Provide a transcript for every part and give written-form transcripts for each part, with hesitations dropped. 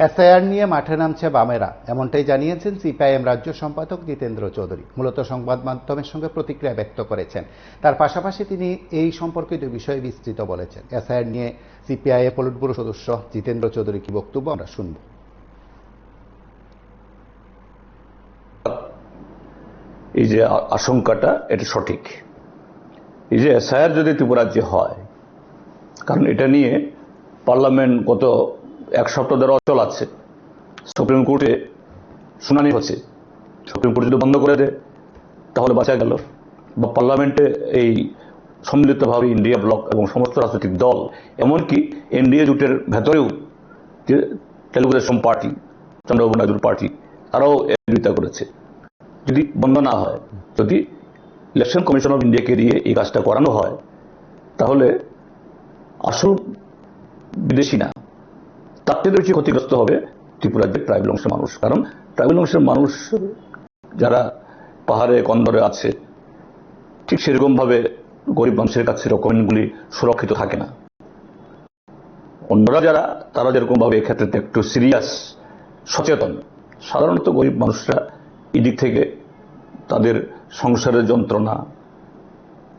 SIR নিয়ে মাঠে নামছে বামেরা, এমনটাই জানিয়েছেন সিপিআইএম রাজ্য সম্পাদক জিতেন্দ্র চৌধুরী। মূলত সংবাদ মাধ্যমের সঙ্গে প্রতিক্রিয়া ব্যক্ত করেছেন। তার পাশাপাশি তিনি এই সম্পর্কিত বিষয়ে বিস্তৃত বলেছেন। এসআইআর নিয়ে সিপিআইএম পলিট ব্যুরো সদস্য জিতেন্দ্র চৌধুরী কি বক্তব্য আমরা শুনব। এই যে আশঙ্কাটা এটা সঠিক। এই যে এসআইআর যদি ত্রিপুরাজ্যে হয়, কারণ এটা নিয়ে পার্লামেন্ট গত এক সপ্তাহ ধরে অচল আছে, সুপ্রিম কোর্টে শুনানি হচ্ছে। সুপ্রিম কোর্ট যদি বন্ধ করে দেয় তাহলে বাঁচা গেল, বা পার্লামেন্টে এই সম্মিলিতভাবে ইন্ডিয়া ব্লক এবং সমস্ত রাজনৈতিক দল, এমনকি এনডিএ জোটের ভেতরেও যে তেলুগু দেশম পার্টি, চন্দ্রবাবু নাইডুর পার্টি, তারাও বিরোধিতা করেছে। যদি বন্ধ না হয়, যদি ইলেকশন কমিশন অফ ইন্ডিয়াকে দিয়ে এই কাজটা করানো হয়, তাহলে আসল বিদেশি না, তার থেকে বেশি ক্ষতিগ্রস্ত হবে ত্রিপুরার ট্রাইবাল অংশের মানুষ। কারণ ট্রাইবাল অংশের মানুষ যারা পাহাড়ে কন্দরে আছে, ঠিক সেরকমভাবে গরিব মানুষের কাছে ডকুমেন্টগুলি সুরক্ষিত থাকে না। অন্যরা যারা, তারা যেরকমভাবে এক্ষেত্রে একটু সিরিয়াস, সচেতন। সাধারণত গরিব মানুষরা এই দিক থেকে তাদের সংসারের যন্ত্রণা,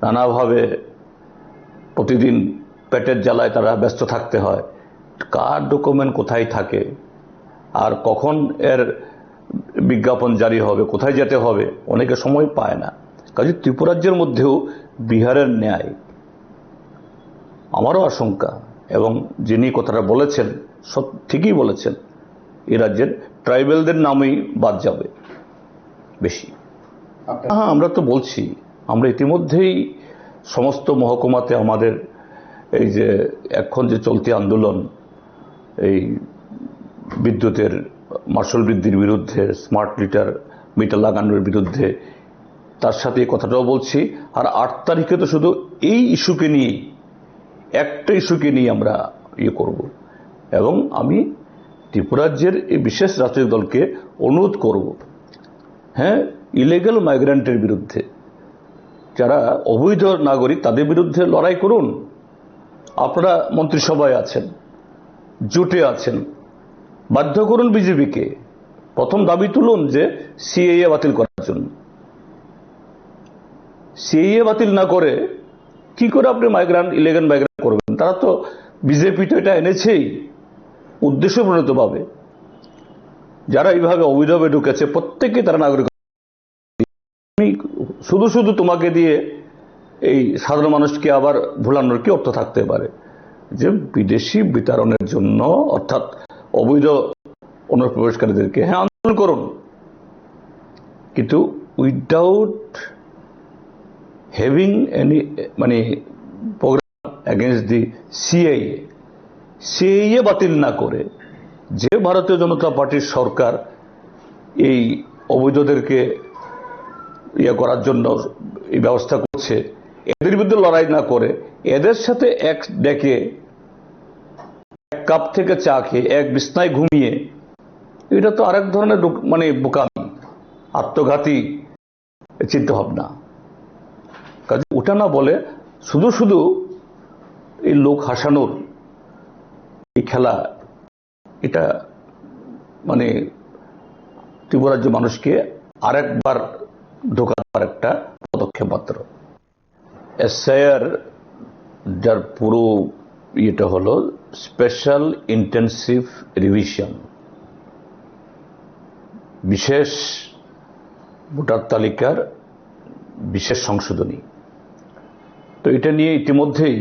নানাভাবে প্রতিদিন পেটের জ্বালায় তারা ব্যস্ত থাকতে হয়। কার ডকুমেন্ট কোথায় থাকে, আর কখন এর বিজ্ঞাপন জারি হবে, কোথায় যেতে হবে, অনেকে সময় পায় না। কাজে ত্রিপুরাজ্যের মধ্যেও বিহারের ন্যায় আমারও আশঙ্কা, এবং যিনি কথাটা বলেছেন সব ঠিকই বলেছেন, এই রাজ্যের ট্রাইবেলদের নামেই বাদ যাবে বেশি। হ্যাঁ, আমরা তো বলছি, আমরা ইতিমধ্যেই সমস্ত মহকুমাতে আমাদের এই যে এখন যে চলতি আন্দোলন, এই বিদ্যুতের মার্শাল বৃদ্ধির বিরুদ্ধে, স্মার্ট মিটার লাগানোর বিরুদ্ধে, তার সাথে এই কথাটাও বলছি। আর 8 তারিখে তো শুধু এই ইস্যুকে নিয়ে, একটা ইস্যুকে নিয়ে আমরা করব। এবং আমি ত্রিপুরাজ্যের এই বিশেষ রাজনৈতিক দলকে অনুরোধ করব, হ্যাঁ, ইলিগাল মাইগ্রেন্টের বিরুদ্ধে, যারা অবৈধ নাগরিক, তাদের বিরুদ্ধে লড়াই করুন। আপনারা মন্ত্রিসভায় আছেন, জোটে আছেন, বাধ্য করুন বিজেপিকে। প্রথম দাবি তুলুন যে সিএএ বাতিল করার জন্য। সিএএ বাতিল না করে কি করে আপনি ইলিগাল মাইগ্রেন্ট করবেন? তারা তো, বিজেপি তো এটা এনেছেই উদ্দেশ্য প্রণীতভাবে। যারা এইভাবে অবৈধভাবে ঢুকেছে প্রত্যেককে তারা নাগরিক। শুধু শুধু তোমাকে দিয়ে এই সাধারণ মানুষকে আবার ভোলানোর কি অর্থ থাকতে পারে? যে বিদেশি বিতরণের জন্য, অর্থাৎ অবৈধ অনুপ্রবেশকারীদেরকে, হ্যাঁ, আন্দোলন করুন, কিন্তু without having any programme against the CAA বাতিল না করে, যে ভারতীয় জনতা পার্টির সরকার এই অবৈধদেরকে করার জন্য এই ব্যবস্থা করছে, এদের বিরুদ্ধে লড়াই না করে এদের সাথে এক ডেকে, এক কাপ থেকে চা খেয়ে, এক বিছনায় ঘুমিয়ে, এটা তো আরেক ধরনের বোকামি, আত্মঘাতী চিন্তা ভাবনা। কাজে ওটা না বলে শুধু শুধু এই লোক হাসানোর এই খেলা, এটা ত্রিপুরাজ্য মানুষকে আরেকবার ঢোকার একটা পদক্ষেপ মাত্র। এসআইআর যার পুরো ইয়েটা হলো স্পেশাল ইন্টেন্সিভ রিভিশন, বিশেষ ভোটার তালিকার বিশেষ সংশোধনী। তো এটা নিয়ে ইতিমধ্যেই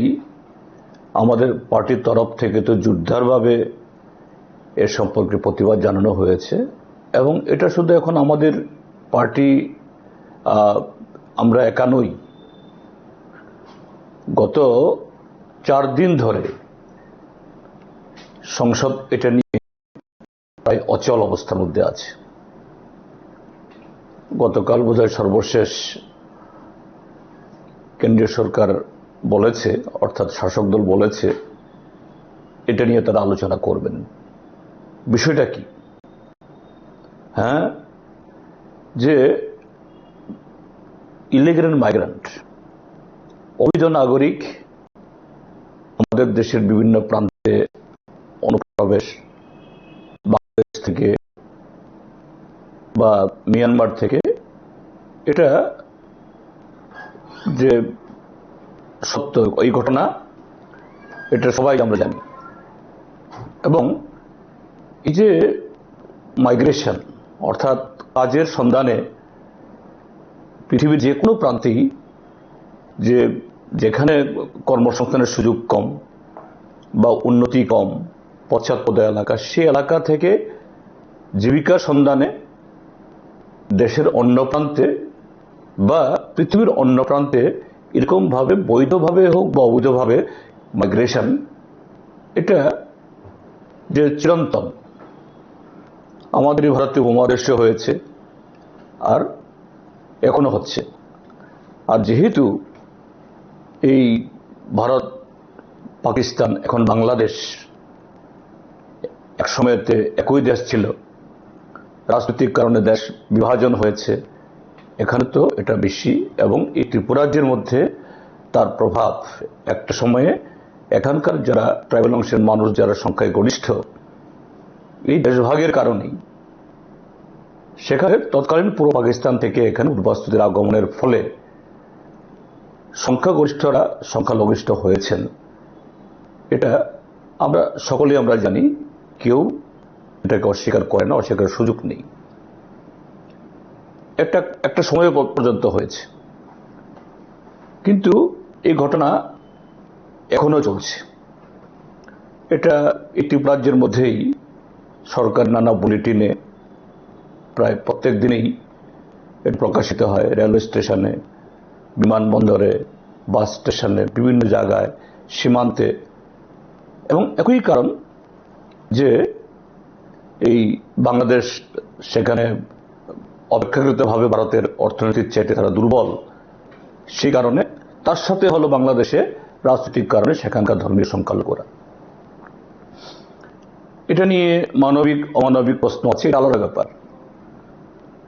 আমাদের পার্টির তরফ থেকে তো জোরদারভাবে এ সম্পর্কে প্রতিবাদ জানানো হয়েছে। এবং এটা শুধু এখন আমাদের পার্টি, আমরা একা নই। গত 4 দিন ধরে সংসদ এটা নিয়ে প্রায় অচল অবস্থার মধ্যে আছে। গতকাল বোধহয় সর্বশেষ কেন্দ্রীয় সরকার বলেছে, অর্থাৎ শাসক দল বলেছে, এটা নিয়ে তারা আলোচনা করবেন। বিষয়টা কি? হ্যাঁ, যে ইলিগাল মাইগ্রেন্ট, অবৈধ নাগরিক আমাদের দেশের বিভিন্ন প্রান্তে অনুপ্রবেশ, বা মিয়ানমার থেকে, এটা যে সত্য এই ঘটনা, এটা সবাই আমরা জানি। এবং এই যে মাইগ্রেশন, অর্থাৎ কাজের সন্ধানে পৃথিবীর যে কোনো প্রান্তেই যেখানে কর্মসংস্থানের সুযোগ কম বা উন্নতি কম, পশ্চাৎপদ এলাকা, সেই এলাকা থেকে জীবিকার সন্ধানে দেশের অন্য প্রান্তে বা পৃথিবীর অন্য প্রান্তে এরকমভাবে বৈধভাবে হোক বা অবৈধভাবে মাইগ্রেশন, এটা যে চিরন্তন আমাদের এই ভারতীয় উপমহাদেশে হয়েছে আর এখনো হচ্ছে। আর যেহেতু এই ভারত, পাকিস্তান, এখন বাংলাদেশ এক সময়তে একই দেশ ছিল, রাজনৈতিক কারণে দেশ বিভাজন হয়েছে, এখানে তো এটা বেশি। এবং এই ত্রিপুরাজ্যের মধ্যে তার প্রভাব একটা সময়ে এখানকার যারা ট্রাইবাল অংশের মানুষ, যারা সংখ্যায় গরিষ্ঠ, এই দেশভাগের কারণেই সেখানে তৎকালীন পূর্ব পাকিস্তান থেকে এখানে উদ্বাস্তুদের আগমনের ফলে সংখ্যাগরিষ্ঠরা সংখ্যালঘিষ্ঠ হয়েছেন। এটা আমরা সকলেই আমরা জানি, কেউ এটাকে অস্বীকার করে না, অস্বীকারের সুযোগ নেই। একটা সময় পর্যন্ত হয়েছে, কিন্তু এই ঘটনা এখনো চলছে। এটা এই ত্রিপুরাজ্যের মধ্যেই সরকার নানা বুলেটিনে প্রায় প্রত্যেক দিনেই এটা প্রকাশিত হয়, রেলওয়ে স্টেশনে, বিমানবন্দরে, বাস স্টেশনে, বিভিন্ন জায়গায়, সীমান্তে। এবং একই কারণ যে এই বাংলাদেশ সেখানে অপেক্ষাকৃতভাবে ভারতের অর্থনীতির চাইতে তারা দুর্বল, সেই কারণে তার সাথে হলো বাংলাদেশে রাজনৈতিক কারণে সেখানকার ধর্মীয় সংখ্যালঘুরা। এটা নিয়ে মানবিক অমানবিক প্রশ্ন আছে, এটা আলাদা ব্যাপার।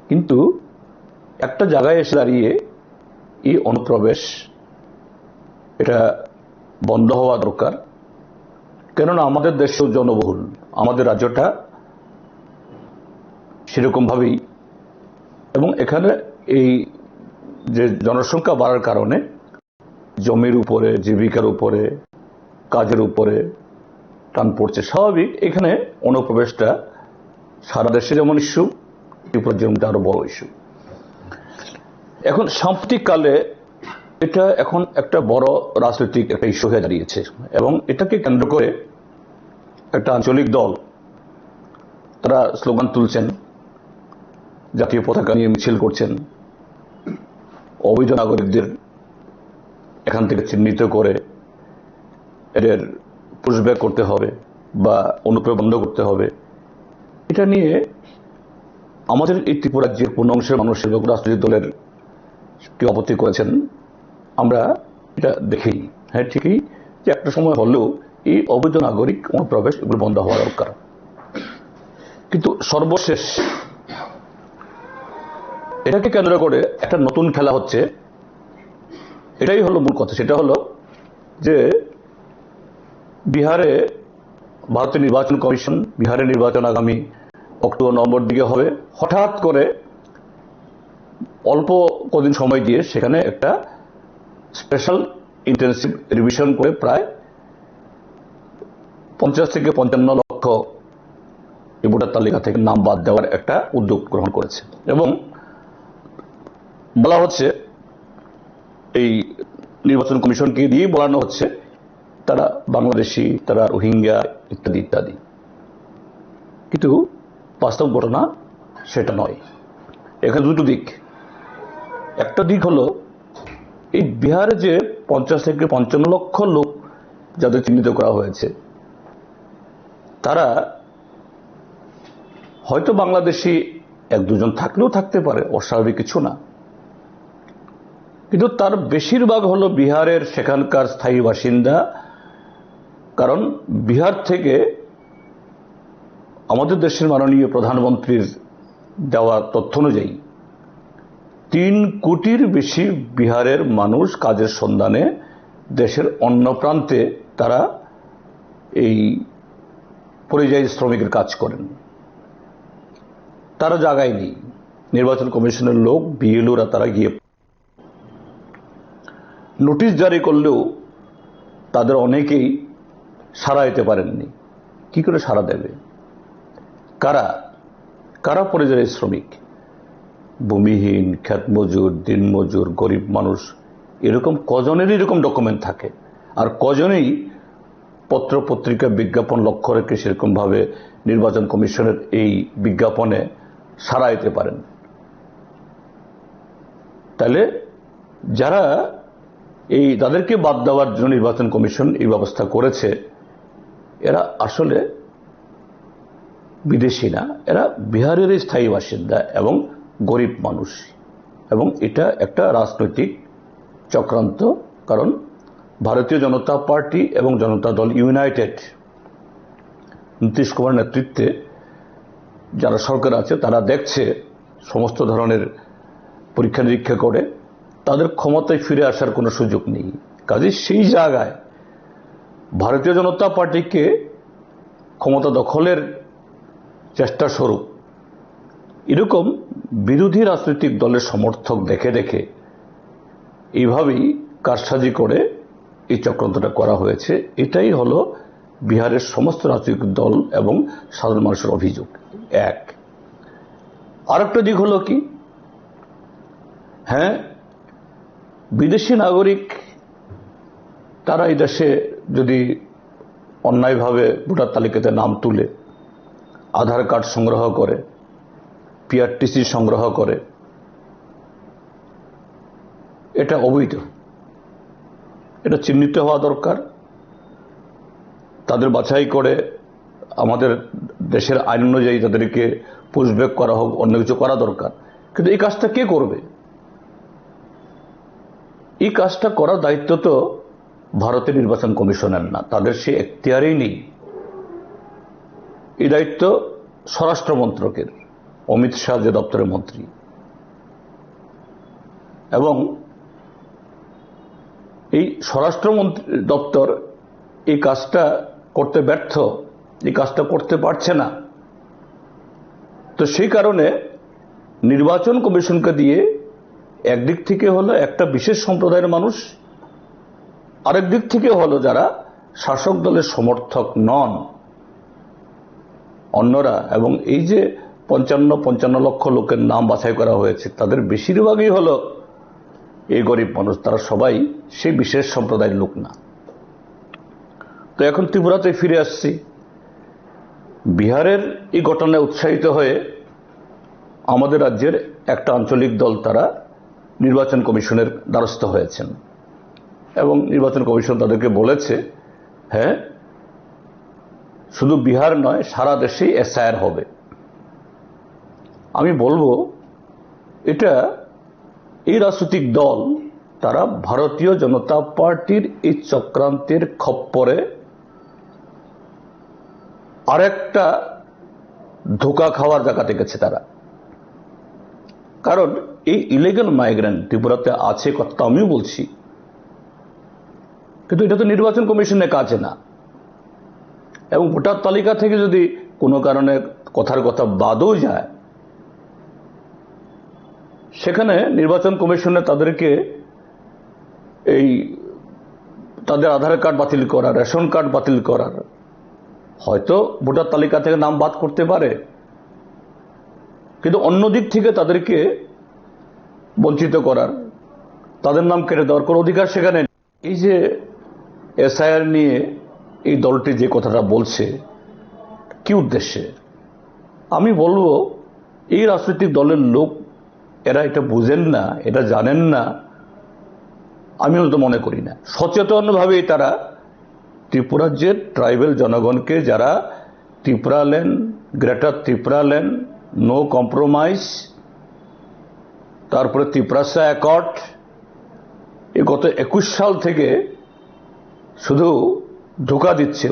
কিন্তু একটা জায়গায় এসে দাঁড়িয়ে এই অনুপ্রবেশ এটা বন্ধ হওয়া দরকার। কেননা আমাদের দেশেও জনবহুল, আমাদের রাজ্যটা সেরকমভাবেই, এবং এখানে এই যে জনসংখ্যা বাড়ার কারণে জমির উপরে, জীবিকার উপরে, কাজের উপরে টান পড়ছে। স্বাভাবিক এখানে অনুপ্রবেশটা সারা দেশে যেমন ইস্যু, ত্রিপুরার জমিটা আরো বড় ইস্যু। এখন সাম্প্রতিককালে এটা এখন একটা বড় রাজনৈতিক একটা ইস্যু হয়ে দাঁড়িয়েছে, এবং এটাকে কেন্দ্র করে একটা আঞ্চলিক দল তারা স্লোগান তুলছেন, জাতীয় পতাকা নিয়ে মিছিল করছেন, অবৈধ নাগরিকদের এখান থেকে চিহ্নিত করে এদের পুশব্যাক করতে হবে বা অনুপ্রবেশ বন্ধ করতে হবে। এটা নিয়ে আমাদের এই ত্রিপুরাজ্যের পূর্ণ অংশের মানুষের এবং রাজনৈতিক দলের কেউ আপত্তি করেছেন, আমরা এটা দেখি। হ্যাঁ, ঠিকই যে একটা সময় হলেও এই অবৈধ নাগরিক অনুপ্রবেশ এগুলো বন্ধ হওয়া দরকার। কিন্তু সর্বশেষ এটাকে কেন্দ্র করে একটা নতুন খেলা হচ্ছে, এটাই হলো মূল কথা। সেটা হলো যে বিহারে ভারতের নির্বাচন কমিশন, বিহারের নির্বাচন আগামী অক্টোবর নভেম্বর দিকে হবে। হঠাৎ করে অল্প কদিন সময় দিয়ে সেখানে একটা স্পেশাল ইন্টেনসিভ রিভিশন করে প্রায় 50 থেকে 55 লক্ষ এই ভোটার তালিকা থেকে নাম বাদ দেওয়ার একটা উদ্যোগ গ্রহণ করেছে। এবং বলা হচ্ছে, এই নির্বাচন কমিশনকে দিয়ে বলানো হচ্ছে তারা বাংলাদেশি, তারা রোহিঙ্গা ইত্যাদি ইত্যাদি। কিন্তু বাস্তব ঘটনা সেটা নয়। এখানে দুটো দিক। একটা দিক হলো এই বিহারে যে 50 থেকে 55 লক্ষ লোক যাদের চিহ্নিত করা হয়েছে, তারা হয়তো বাংলাদেশি এক দুজন থাকলেও থাকতে পারে, অস্বাভাবিক কিছু না। কিন্তু তার বেশিরভাগ হলো বিহারের সেখানকার স্থায়ী বাসিন্দা। কারণ বিহার থেকে আমাদের দেশের মাননীয় প্রধানমন্ত্রীর দেওয়া তথ্য অনুযায়ী 3 কোটির বেশি বিহারের মানুষ কাজের সন্ধানে দেশের অন্য প্রান্তে তারা এই পরিযায়ী শ্রমিকের কাজ করেন। তারা জায়গায় নেই। নির্বাচন কমিশনের লোক বিএলওরা তারা গিয়ে নোটিশ জারি করলেও তাদের অনেকেই সাড়া দিতে পারেননি। কি করে সাড়া দেবে? কারা কারা পরিযায়ী শ্রমিক, ভূমিহীন, ক্ষেতমজুর, দিনমজুর, গরিব মানুষ, এরকম কজনেরই এরকম ডকুমেন্ট থাকে, আর কজনেই পত্র পত্রিকা বিজ্ঞাপন লক্ষ্য রেখে সেরকম ভাবে নির্বাচন কমিশনের এই বিজ্ঞাপনে সাড়া দিতে পারেন। তাহলে যারা এই তাদেরকে বাদ দেওয়ার জন্য নির্বাচন কমিশন এই ব্যবস্থা করেছে, এরা আসলে বিদেশি না, এরা বিহারের স্থায়ী বাসিন্দা এবং গরিব মানুষ, এবং এটা একটা রাজনৈতিক চক্রান্ত। কারণ ভারতীয় জনতা পার্টি এবং জনতা দল ইউনাইটেড, নীতিশ কুমার নেতৃত্বে যারা সরকার আছে, তারা দেখছে সমস্ত ধরনের পরীক্ষা নিরীক্ষা করে তাদের ক্ষমতায় ফিরে আসার কোনো সুযোগ নেই। কাজে সেই জায়গায় ভারতীয় জনতা পার্টিকে ক্ষমতা দখলের চেষ্টা স্বরূপ এরকম বিরোধী রাজনৈতিক দলের সমর্থক দেখে দেখে এইভাবেই কারসাজি করে এই চক্রান্তটা করা হয়েছে। এটাই হলো বিহারের সমস্ত রাজনৈতিক দল এবং সাধারণ মানুষের অভিযোগ। এক, আরেকটা দিক হলো কি, হ্যাঁ, বিদেশি নাগরিক তারা এই দেশে যদি অন্যায়ভাবে ভোটার তালিকাতে নাম তুলে, আধার কার্ড সংগ্রহ করে, পিআরটিসি সংগ্রহ করে, এটা অবৈধ, এটা চিহ্নিত হওয়া দরকার। তাদের বাছাই করে আমাদের দেশের আইন অনুযায়ী তাদেরকে পুশব্যাক করা হোক, অন্য কিছু করা দরকার। কিন্তু এই কাজটা কে করবে? এই কাজটা করার দায়িত্ব তো ভারতের নির্বাচন কমিশনের না, তাদের সে এখতিয়ারই নেই। এই দায়িত্ব স্বরাষ্ট্র মন্ত্রকের, অমিত শাহ যে দপ্তরের মন্ত্রী, এবং এই স্বরাষ্ট্র দপ্তর এই কাজটা করতে ব্যর্থ, এই কাজটা করতে পারছে না। তো সেই কারণে নির্বাচন কমিশনকে দিয়ে একদিক থেকে হলো একটা বিশেষ সম্প্রদায়ের মানুষ, আরেক দিক থেকে হলো যারা শাসক দলের সমর্থক নন, অন্যরা, এবং এই যে 55 লক্ষ লোকের নাম বাছাই করা হয়েছে তাদের বেশিরভাগই হলো এই গরিব মানুষ, তারা সবাই সেই বিশেষ সম্প্রদায়ের লোক না। তো এখন ত্রিপুরাতে ফিরে আসছি। বিহারের এই ঘটনায় উৎসাহিত হয়ে আমাদের রাজ্যের একটা আঞ্চলিক দল তারা নির্বাচন কমিশনের দ্বারস্থ হয়েছেন, এবং নির্বাচন কমিশন তাদেরকে বলেছে, হ্যাঁ, শুধু বিহার নয়, সারা দেশেই এসআইআর হবে। আমি বলবো এটা এই রাজনৈতিক দল তারা ভারতীয় জনতা পার্টির এই চক্রান্তের খপ্পরে আরেকটা ধোঁকা খাওয়ার জায়গাতে গেছে তারা। কারণ এই ইলিগাল মাইগ্রেন্ট ত্রিপুরাতে আছে, কথা আমিও বলছি, কিন্তু এটা তো নির্বাচন কমিশনের কাছে না। এবং ভোটার তালিকা থেকে যদি কোনো কারণে কথার কথা বাদও যায়, সেখানে নির্বাচন কমিশনে তাদেরকে এই তাদের আধার কার্ড বাতিল করা, রেশন কার্ড বাতিল করার, হয়তো ভোটার তালিকা থেকে নাম বাদ করতে পারে, কিন্তু অন্য দিক থেকে তাদেরকে বঞ্চিত করার, তাদের নাম কেটে দেওয়ার কোনো অধিকার সেখানে নেই। এই যে এসআইআর নিয়ে এই দলটি যে কথাটা বলছে, কি উদ্দেশ্যে? আমি বলবো এই রাজনৈতিক দলের লোক এরা এটা বুঝেন না, এটা জানেন না, আমিও তো মনে করি না। সচেতনভাবেই তারা ত্রিপুরাজ্যের ট্রাইবেল জনগণকে, যারা Tripura land, greater Tripura land, no compromise, তারপরে ত্রিপুরাসা অ্যাকর্ড, এই গত 21 সাল থেকে শুধু ধোঁকা দিচ্ছে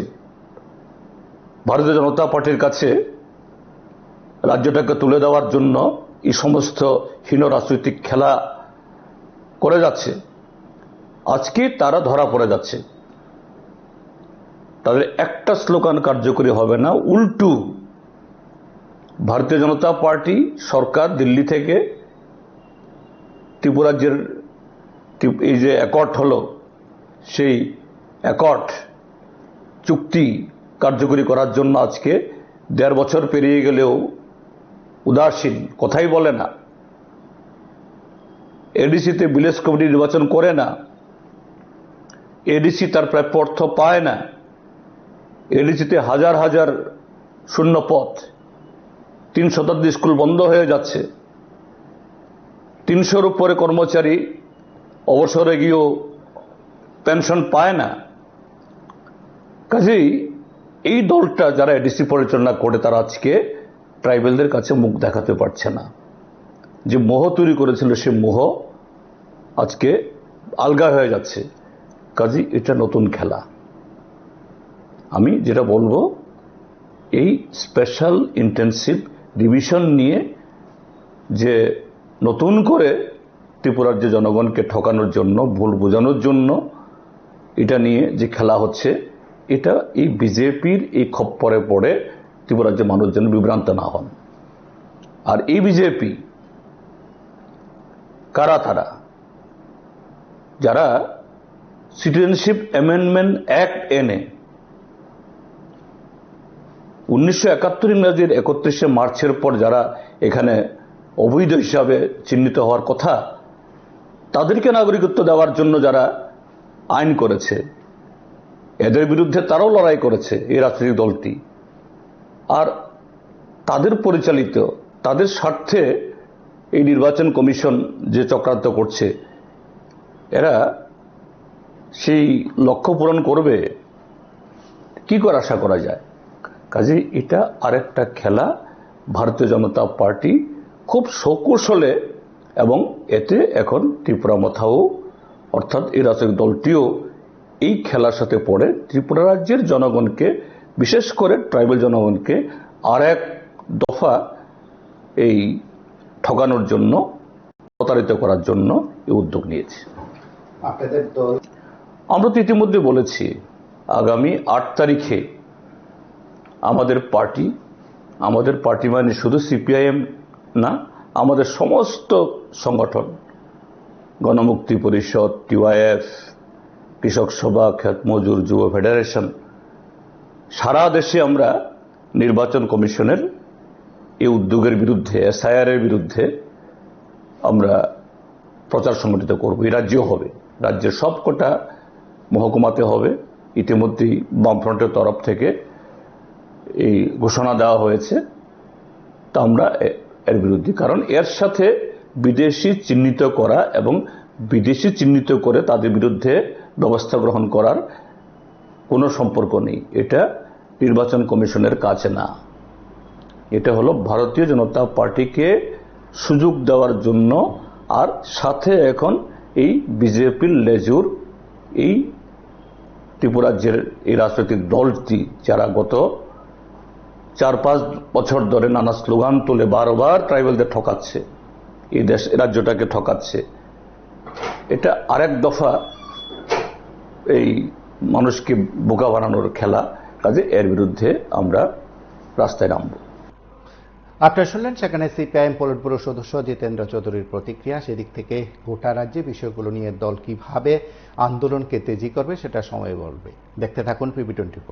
ভারতীয় জনতা পার্টির কাছে, রাজ্যটাকে তুলে দেওয়ার জন্য এই সমস্ত হীন রাজনৈতিক খেলা করে যাচ্ছে। আজকে তারা ধরা পড়ে যাচ্ছে। তাদের একটা স্লোগান কার্যকরী হবে না, উল্টু ভারতীয় জনতা পার্টি সরকার দিল্লি থেকে ত্রিপুরাজ্যের এই যে অ্যাকর্ড হলো, সেই অ্যাকর্ড চুক্তি কার্যকরী করার জন্য আজকে 1.5 বছর পেরিয়ে গেলেও উদাসীন, কথাই বলে না। এডিসিতে ভিলেজ কমিটি নির্বাচন করে না, এডিসি তার প্রাপ্য অর্থ পায় না, এডিসিতে হাজার হাজার শূন্য পদ, 3 শতাব্দী স্কুল বন্ধ হয়ে যাচ্ছে, 300-র উপরে কর্মচারী অবসরে গিয়েও পেনশন পায় না। কাজেই এই দলটা যারা এডিসি পরিচালনা করে তারা আজকে ট্রাইবেলদের কাছে মুখ দেখাতে পারছে না। যে মোহ তৈরি করেছিল সে মোহ আজকে আলগা হয়ে যাচ্ছে। কাজেই এটা নতুন খেলা। আমি যেটা বলবো, এই স্পেশাল ইন্টেনসিভ রিভিশন নিয়ে যে নতুন করে ত্রিপুরার যে জনগণকে ঠকানোর জন্য, ভুল বোঝানোর জন্য এটা নিয়ে যে খেলা হচ্ছে, এটা এই বিজেপির এই খপ্পরে পড়ে ত্রিপুরার যে মানুষ যেন বিভ্রান্ত না হন। আর এই বিজেপি কারা? তারা যারা সিটিজেনশিপ অ্যামেন্ডমেন্ট অ্যাক্ট এনে 1971 ইংরেজির 31শে মার্চের পর যারা এখানে অবৈধ হিসাবে চিহ্নিত হওয়ার কথা, তাদেরকে নাগরিকত্ব দেওয়ার জন্য যারা আইন করেছে, এদের বিরুদ্ধে তারাও লড়াই করেছে এই রাজনৈতিক দলটি। আর তাদের পরিচালিত, তাদের স্বার্থে এই নির্বাচন কমিশন যে চক্রান্ত করছে, এরা সেই লক্ষ্য পূরণ করবে কি করে আশা করা যায়? কাজেই এটা আরেকটা খেলা ভারতীয় জনতা পার্টি খুব সকুশলে, এবং এতে এখন ত্রিপুরা মাথাও অর্থাৎ এই রাজনৈতিক দলটিও এই খেলার সাথে পড়ে ত্রিপুরা রাজ্যের জনগণকে, বিশেষ করে ট্রাইবেল জনগণকে আর এক দফা এই ঠকানোর জন্য, প্রতারিত করার জন্য এই উদ্যোগ নিয়েছে। আপনাদের দল, আমরা তো ইতিমধ্যে বলেছি, আগামী 8 তারিখে আমাদের পার্টি মানে শুধু সিপিআইএম না, আমাদের সমস্ত সংগঠন, গণমুক্তি পরিষদ, টিওয়াইএফ, কৃষক সভা, খেত মজুর, যুব ফেডারেশন, সারা দেশে আমরা নির্বাচন কমিশনের এই উদ্যোগের বিরুদ্ধে, এসআইআর এর বিরুদ্ধে আমরা প্রচার সংগঠিত করব। এই রাজ্যেও হবে, রাজ্যের সবকটা মহকুমাতে হবে। ইতিমধ্যেই বামফ্রন্টের তরফ থেকে এই ঘোষণা দেওয়া হয়েছে। তা আমরা এর বিরুদ্ধে, কারণ এর সাথে বিদেশি চিহ্নিত করা এবং বিদেশি চিহ্নিত করে তাদের বিরুদ্ধে ব্যবস্থা গ্রহণ করার কোনো সম্পর্ক নেই। এটা নির্বাচন কমিশনের কাছে না, এটা হলো ভারতীয় জনতা পার্টিকে সুযোগ দেওয়ার জন্য। আর সাথে এখন এই বিজেপির লেজুর এই ত্রিপুরাজ্যের এই রাজনৈতিক দলটি, যারা গত 4-5 বছর ধরে নানা স্লোগান তুলে বারবার ট্রাইবেলদের ঠকাচ্ছে, এই রাজ্যটাকে ঠকাচ্ছে, এটা আরেক দফা এই মানুষকে বোকা বানানোর খেলা। কাজে এর বিরুদ্ধে আমরা রাস্তায় নামব। আপনারা শুনলেন সেখানে সিপিআইএম পলিট ব্যুরো সদস্য জিতেন্দ্র চৌধুরীর প্রতিক্রিয়া। সেদিক থেকে গোটা রাজ্যে বিষয়গুলো নিয়ে দল কিভাবে আন্দোলনকে তেজি করবে সেটা সময় বলবে। দেখতে থাকুন PB24।